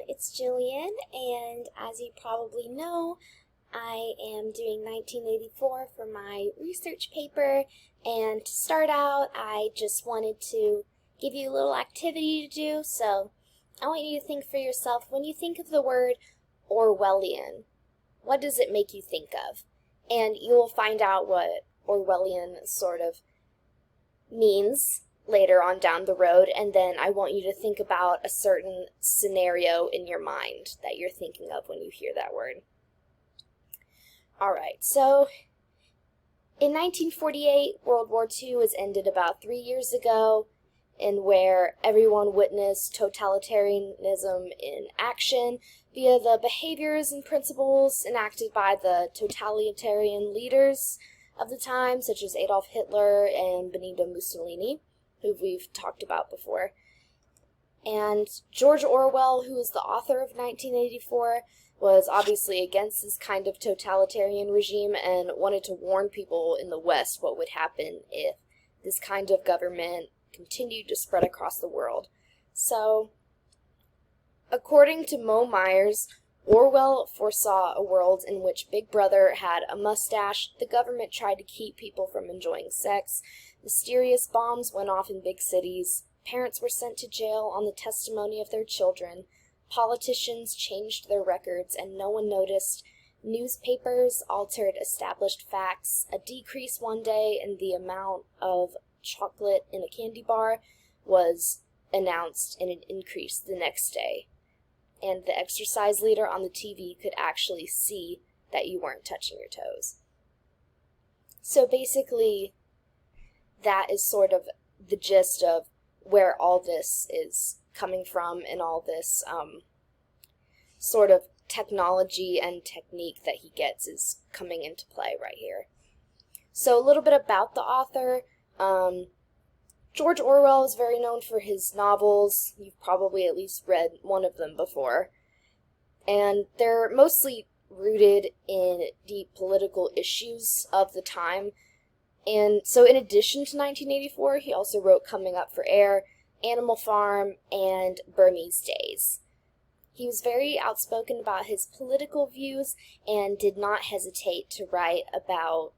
It's Jillian, and as you probably know, I am doing 1984 for my research paper, and to start out, I just wanted to give you a little activity to do, so I want you to think for yourself, when you think of the word Orwellian, what does it make you think of? And you will find out what Orwellian sort of means later on down the road, and then I want you to think about a certain scenario in your mind that you're thinking of when you hear that word. Alright, so in 1948, World War II was ended about 3 years ago, and where everyone witnessed totalitarianism in action via the behaviors and principles enacted by the totalitarian leaders of the time, such as Adolf Hitler and Benito Mussolini, who we've talked about before. And George Orwell, who is the author of 1984, was obviously against this kind of totalitarian regime and wanted to warn people in the West what would happen if this kind of government continued to spread across the world. So, according to Mo Myers, Orwell foresaw a world in which Big Brother had a mustache, the government tried to keep people from enjoying sex, mysterious bombs went off in big cities, parents were sent to jail on the testimony of their children, politicians changed their records and no one noticed, newspapers altered established facts, a decrease one day in the amount of chocolate in a candy bar was announced and an increase the next day. And the exercise leader on the TV could actually see that you weren't touching your toes. So basically, that is sort of the gist of where all this is coming from and all this sort of technology and technique that he gets is coming into play right here. So a little bit about the author. George Orwell is very known for his novels. You've probably at least read one of them before. And they're mostly rooted in deep political issues of the time. And so in addition to 1984, he also wrote Coming Up for Air, Animal Farm, and Burmese Days. He was very outspoken about his political views and did not hesitate to write about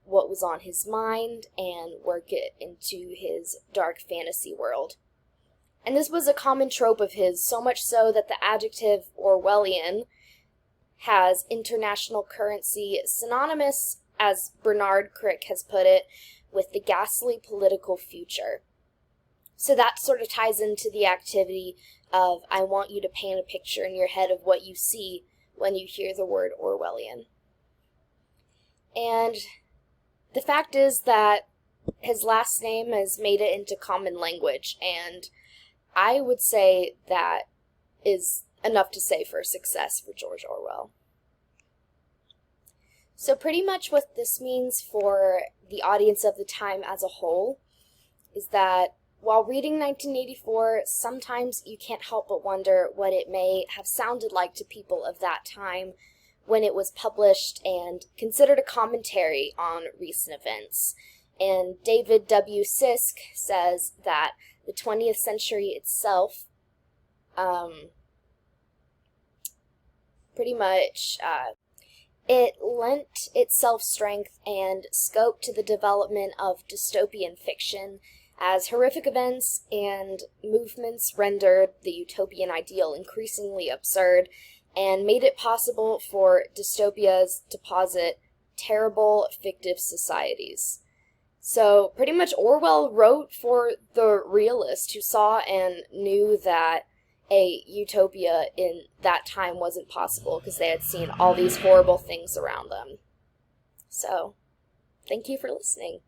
what was on his mind and work it into his dark fantasy world. And this was a common trope of his, so much so that the adjective Orwellian has international currency synonymous, as Bernard Crick has put it, with the ghastly political future. So that sort of ties into the activity of I want you to paint a picture in your head of what you see when you hear the word Orwellian. And the fact is that his last name has made it into common language, and I would say that is enough to say for success for George Orwell. So pretty much what this means for the audience of the time as a whole is that while reading 1984, sometimes you can't help but wonder what it may have sounded like to people of that time when it was published and considered a commentary on recent events. And David W. Sisk says that the 20th century itself pretty much it lent itself strength and scope to the development of dystopian fiction, as horrific events and movements rendered the utopian ideal increasingly absurd and made it possible for dystopias to posit terrible fictive societies. So pretty much Orwell wrote for the realist who saw and knew that a utopia in that time wasn't possible because they had seen all these horrible things around them. So, thank you for listening.